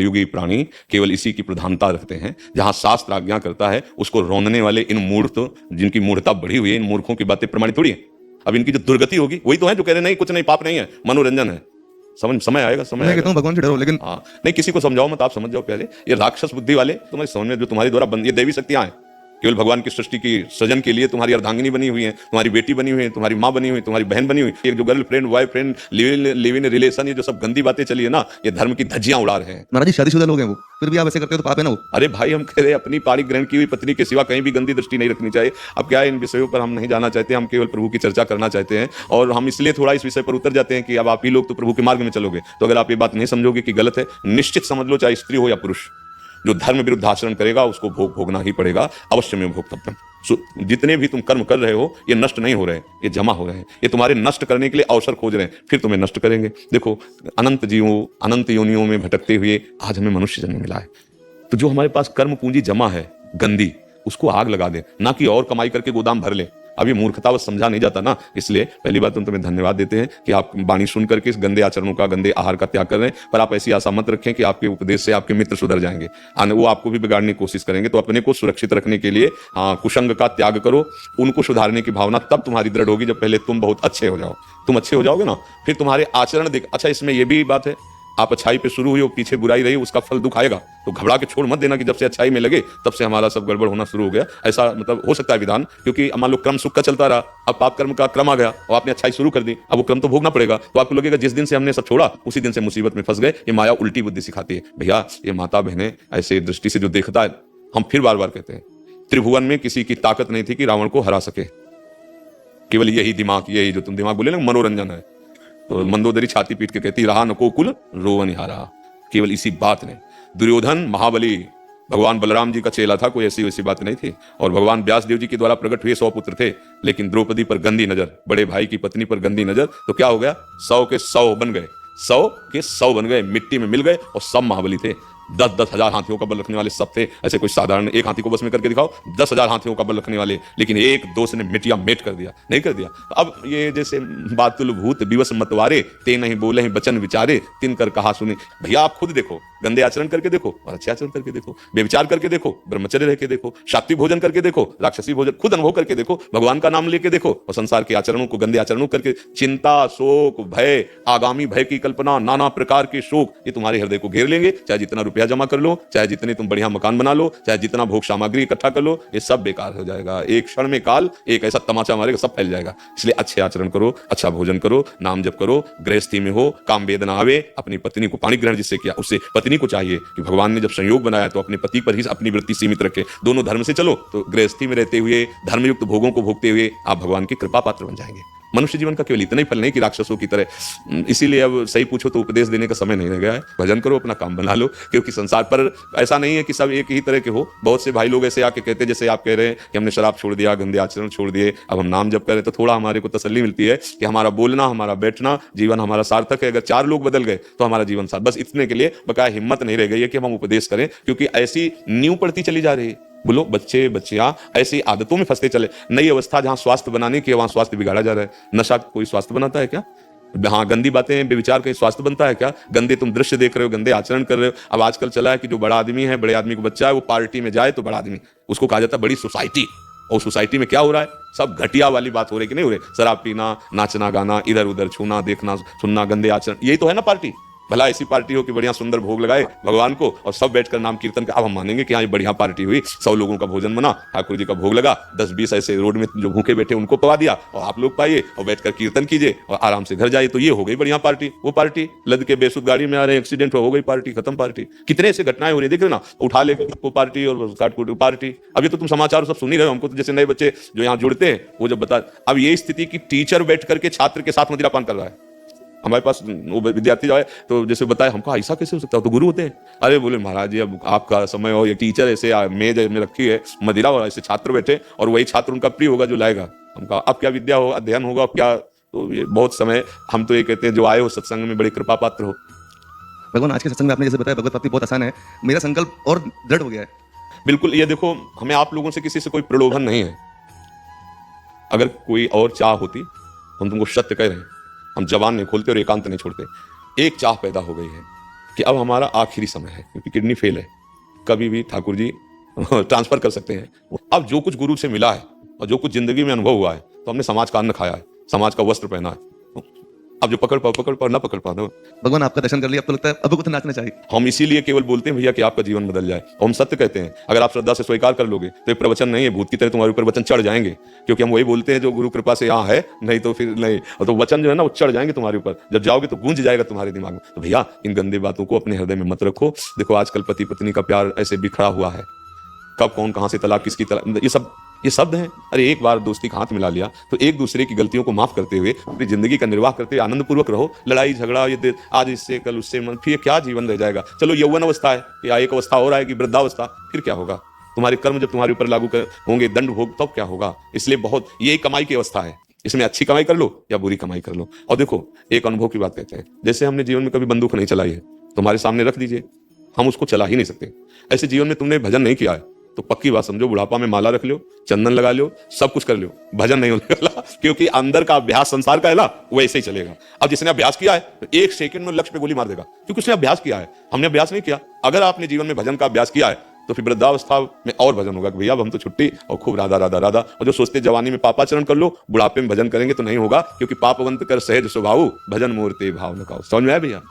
युगी प्राणी केवल इसी की प्रधानता रखते हैं। जहां शास्त्र आज्ञा करता है उसको रौंदने वाले इन मूर्ख, जिनकी मूर्खता बढ़ी हुई है, इन मूर्खों की बातें प्रमाणित थोड़ी है। अब इनकी जो दुर्गति होगी वही तो है जो कह रहे नहीं कुछ नहीं, पाप नहीं है, मनोरंजन है। समय आएगा, समय मैं आएगा। कहता हूँ भगवान से डरो, लेकिन हाँ, नहीं किसी को समझाओ मत, आप समझ जाओ पहले। ये राक्षस बुद्धि वाले तुम्हारी समझ में, जो तुम्हारे द्वारा ये दैवी शक्तियां हैं, केवल भगवान की सृष्टि की सृजन के लिए तुम्हारी अर्धांगिनी बनी हुई है, तुम्हारी बेटी बनी हुई है, तुम्हारी माँ बनी हुई, तुम्हारी बहन बनी हुई, ये जो girlfriend boyfriend live in relation, ये जो सब गंदी बातें चली है ना, ये धर्म की धज्जियां उड़ा रहे हैं। महाराज जी शादीशुदा लोग हैं वो, फिर भी आप ऐसे करते हो तो पाप है ना वो। अरे भाई, हम कह रहे हैं अपनी पाणी ग्रहण की हुई पत्नी के सिवा कहीं भी गंदी दृष्टि नहीं रखनी चाहिए। अब क्या है, इन विषयों पर हम नहीं जाना चाहते, हम केवल प्रभु की चर्चा करना चाहते हैं, और हम इसलिए थोड़ा इस विषय पर उतर जाते हैं कि अब आप ही लोग तो प्रभु के मार्ग में चलोगे, तो अगर आप ये बात नहीं समझोगे कि गलत है, निश्चित समझ लो, चाहे स्त्री हो या पुरुष, जो धर्म विरुद्ध आचरण करेगा उसको भोगना ही पड़ेगा, अवश्य में भोक्तव्यम। जितने भी तुम कर्म कर रहे हो ये नष्ट नहीं हो रहे, ये जमा हो रहे हैं, ये तुम्हारे नष्ट करने के लिए अवसर खोज रहे हैं, फिर तुम्हें नष्ट करेंगे। देखो, अनंत जीवों, अनंत योनियों में भटकते हुए आज हमें मनुष्य जन्म मिला है, तो जो हमारे पास कर्म पूंजी जमा है गंदी, उसको आग लगा दे, ना कि और कमाई करके गोदाम भर ले। अब ये मूर्खतावश समझा नहीं जाता ना, इसलिए पहली बात तो तुम्हें धन्यवाद देते हैं कि आप वाणी सुन करके इस गंदे आचरणों का, गंदे आहार का त्याग कर रहे हैं। पर आप ऐसी आशा मत रखें कि आपके उपदेश से आपके मित्र सुधर जाएंगे, वो आपको भी बिगाड़ने की कोशिश करेंगे। तो अपने को सुरक्षित रखने के लिए कुसंग का त्याग करो, उनको सुधारने की भावना तब तुम्हारी दृढ़ होगी जब पहले तुम बहुत अच्छे हो जाओ। तुम अच्छे हो जाओगे ना, फिर तुम्हारे आचरण देख। अच्छा, इसमें यह भी बात है, आप अच्छाई पे शुरू हुई और पीछे बुराई रही, उसका फल दुख आएगा, तो घबरा के छोड़ मत देना कि जब से अच्छाई में लगे तब से हमारा सब गड़बड़ होना शुरू हो गया। ऐसा मतलब हो सकता है विधान, क्योंकि मान लो क्रम सुख का चलता रहा, अब पाप कर्म का क्रम आ गया और आपने अच्छाई शुरू कर दी, अब वो क्रम तो भोगना पड़ेगा। तो आपको लगेगा जिस दिन से हमने सब छोड़ा उसी दिन से मुसीबत में फंस गए। ये माया उल्टी बुद्धि सिखाती है भैया। ये माता बहनें ऐसे दृष्टि से जो देखता है, हम फिर बार बार कहते हैं, त्रिभुवन में किसी की ताकत नहीं थी कि रावण को हरा सके। केवल यही दिमाग, यही जो तुम दिमाग बोले ना, मनोरंजन है। तो मंदोदरी छाती पीट के कहती, रहा नको कुल रोवन हारा। केवल इसी बात ने दुर्योधन महाबली भगवान बलराम जी का चेला था, कोई ऐसी वैसी बात नहीं थी। और भगवान व्यास देव जी के द्वारा प्रकट हुए 100 पुत्र थे, लेकिन द्रौपदी पर गंदी नजर, बड़े भाई की पत्नी पर गंदी नजर, तो क्या हो गया, 100 के 100 बन गए, 100 के 100 बन गए, मिट्टी में मिल गए, और सब महाबली थे। 10-10 हजार हाथियों का बल रखने वाले सब थे। ऐसे कोई साधारण एक हाथी को बस में करके दिखाओ, 10,000 हाथियों का बल रखने वाले, लेकिन एक दोस्त ने मिटिया मेट कर दिया, नहीं कर दिया। अब ये जैसे बातुल भूत दिवस मतवारे, ते नहीं बोले हैं बचन विचारे, तिन कर कहा सुने। भैया आप खुद देखो, गंदे आचरण करके देखो और अच्छे आचरण करके देखो, बेविचार करके देखो, ब्रह्मचर्य रह के देखो, सात्विक भोजन करके देखो, राक्षसी भोजन खुद अनुभव करके देखो, भगवान का नाम लेके देखो, और संसार के आचरणों को, गंदे आचरणों करके चिंता, शोक, भय, आगामी भय की कल्पना, नाना प्रकार के शोक, ये तुम्हारे हृदय को घेर लेंगे। चाहे जितना रुपया जमा कर लो, चाहे जितने तुम बढ़िया मकान बना लो, चाहे जितना भोग सामग्री इकट्ठा कर लो, ये सब बेकार हो जाएगा। एक क्षण में काल एक ऐसा तमाचा मारेगा, सब फैल जाएगा। इसलिए अच्छे आचरण करो, अच्छा भोजन करो, नाम जप करो, गृहस्थी में हो, काम वेदना आवे, अपनी पत्नी को पाणी ग्रहण जिससे किया, उससे पत्नी को चाहिए कि भगवान ने जब संयोग बनाया तो अपने पति पर ही अपनी वृत्ति सीमित रखे, दोनों धर्म से चलो, तो गृहस्थी में रहते हुए धर्मयुक्त भोगों को भोगते हुए आप भगवान के कृपा पात्र बन जाएंगे। मनुष्य जीवन का केवल इतना ही फल नहीं कि राक्षसों की तरह। इसीलिए अब सही पूछो तो उपदेश देने का समय नहीं रह गया है, भजन करो, अपना काम बना लो, क्योंकि संसार पर ऐसा नहीं है कि सब एक ही तरह के हो। बहुत से भाई लोग ऐसे आके कहते हैं, जैसे आप कह रहे हैं कि हमने शराब छोड़ दिया, गंदे आचरण छोड़ दिए, अब हम नाम जप करें, तो थोड़ा हमारे को तसल्ली मिलती है कि हमारा बोलना, हमारा बैठना, जीवन हमारा सार्थक है। अगर 4 लोग बदल गए तो हमारा जीवन सार्थक। बस इतने के लिए बकाया हिम्मत नहीं रह गई है कि हम उपदेश करें, क्योंकि ऐसी नींव पड़ती चली जा रही है। बोलो, बच्चे बच्चियां ऐसी आदतों में फंसते चले। नई अवस्था जहां स्वास्थ्य बनाने की, वहां स्वास्थ्य बिगाड़ा जा रहा है। नशा कोई स्वास्थ्य बनाता है क्या? हाँ, गंदी बातें बेविचार कहीं स्वास्थ्य बनता है क्या? गंदे तुम दृश्य देख रहे हो, गंदे आचरण कर रहे हो। अब आजकल चला है कि जो बड़ा आदमी है, बड़े आदमी को बच्चा है, वो पार्टी में जाए तो बड़ा आदमी, उसको कहा जाता है बड़ी सोसाइटी। और सोसाइटी में क्या हो रहा है? सब घटिया वाली बात हो रही कि नहीं हो रही? शराब पीना, नाचना गाना, इधर उधर छूना, देखना सुनना, गंदे आचरण, यही तो है ना पार्टी। भला ऐसी पार्टी हो कि बढ़िया सुंदर भोग लगाए भगवान को और सब बैठकर नाम कीर्तन कर। अब हम मानेंगे कि हाँ, ये बढ़िया पार्टी हुई, 100 लोगों का भोजन बना, ठाकुर जी का भोग लगा, 10-20 ऐसे रोड में जो भूखे बैठे उनको पवा दिया, और आप लोग पाइए और बैठकर कीर्तन कीजिए और आराम से घर जाइए, तो ये हो गई बढ़िया पार्टी। वो पार्टी लद के बेसुध गाड़ी में आ रहे हैं, एक्सीडेंट हो गई, पार्टी खत्म। पार्टी कितने ऐसे घटनाएं हो रही है, देख रहे ना, उठा ले वो पार्टी और काटकूट पार्टी। अभी तो तुम समाचार सब सुन ही रहे हो। हमको तो जैसे नए बच्चे जो यहाँ जुड़ते हैं वो जब बता, अब ये स्थिति की टीचर बैठ करके छात्र के साथ मदिरापान कर रहा है। हमारे पास वो विद्यार्थी जाए तो जैसे बताए, हमको ऐसा कैसे हो सकता है, तो गुरु होते हैं। अरे बोले महाराज जी, अब आपका समय हो, ये टीचर ऐसे मेज में रखी है मदिरा, और ऐसे छात्र बैठे, और वही छात्र उनका प्रिय होगा जो लाएगा। हमका अब क्या विद्या हो, अध्ययन होगा क्या? तो ये बहुत समय, हम तो ये कहते हैं जो आए हो सत्संग में बड़े कृपा पात्र हो। भगवान आज के सत्संग में आपने जैसे बताया भगवत प्राप्ति बहुत आसान है, मेरा संकल्प और दृढ़ हो गया है। बिल्कुल, ये देखो, हमें आप लोगों से किसी से कोई प्रलोभन नहीं है। अगर कोई और चाह होती, हम तुमको सत्य कह रहे हैं, हम जबान नहीं खोलते और एकांत नहीं छोड़ते। एक चाह पैदा हो गई है कि अब हमारा आखिरी समय है, क्योंकि किडनी फेल है, कभी भी ठाकुर जी ट्रांसफर कर सकते हैं। अब जो कुछ गुरु से मिला है और जो कुछ जिंदगी में अनुभव हुआ है, तो हमने समाज का अन्न खाया है, समाज का वस्त्र पहना है। अब जो पकड़ पाओ, ना पकड़ पाओ। भगवान आपका दर्शन कर लिया, अब तो लगता है अब कुछ नाचना चाहिए। हम इसीलिए केवल बोलते हैं भैया कि आपका जीवन बदल जाए, और हम सत्य कहते हैं। अगर आप श्रद्धा से स्वीकार कर लोगे तो ये प्रवचन नहीं है, भूत की तरह तुम्हारे ऊपर वचन चढ़ जाएंगे, क्योंकि हम वही बोलते हैं जो गुरु कृपा से यहाँ है, नहीं तो फिर नहीं। और तो वचन जो है ना वो चढ़ जाएंगे तुम्हारे ऊपर, जब जाओगे तो गूंज जाएगा तुम्हारे दिमाग में। तो भैया इन गंदी बातों को अपने हृदय में मत रखो। देखो आजकल पति पत्नी का प्यार ऐसे बिखरा हुआ है, कब कौन कहां से तलाक, किसकी तलाक, ये शब्द हैं। अरे एक बार दोस्ती का हाथ मिला लिया तो एक दूसरे की गलतियों को माफ करते हुए अपनी जिंदगी का निर्वाह करते हुए आनंद पूर्वक रहो। लड़ाई झगड़ा ये आज इससे कल उससे, फिर क्या जीवन रह जाएगा। चलो यौवन अवस्था है या एक अवस्था और आएगी वृद्धावस्था, फिर क्या होगा। तुम्हारे कर्म जब तुम्हारे ऊपर लागू होंगे, दंड भोग, तब क्या होगा। इसलिए बहुत यही कमाई की अवस्था है, इसमें अच्छी कमाई कर लो या बुरी कमाई कर लो। और देखो एक अनुभव की बात कहते हैं, जैसे हमने जीवन में कभी बंदूक नहीं चलाई है, तुम्हारे सामने रख दीजिए, हम उसको चला ही नहीं सकते। ऐसे जीवन में तुमने भजन नहीं किया है तो पक्की बात समझो, बुढ़ापा में माला रख लो, चंदन लगा लो, सब कुछ कर लो, भजन नहीं होने वाला, क्योंकि अंदर का अभ्यास संसार का है ना, वैसे ही चलेगा। अब जिसने अभ्यास किया है तो एक सेकंड में लक्ष्य पे गोली मार देगा, क्योंकि उसने अभ्यास किया है। हमने अभ्यास नहीं किया। अगर आपने जीवन में भजन का अभ्यास किया है तो फिर वृद्धावस्था में और भजन होगा कि भैया अब हम तो छुट्टी और खूब राधा राधा राधा। और जो सोचते जवानी में पापाचरण कर लो, बुढ़ापे में भजन करेंगे तो नहीं होगा, क्योंकि पापवंत कर सहज स्वभाव, भजन मूर्ति भाव लगाओ। समझ में आया भैया।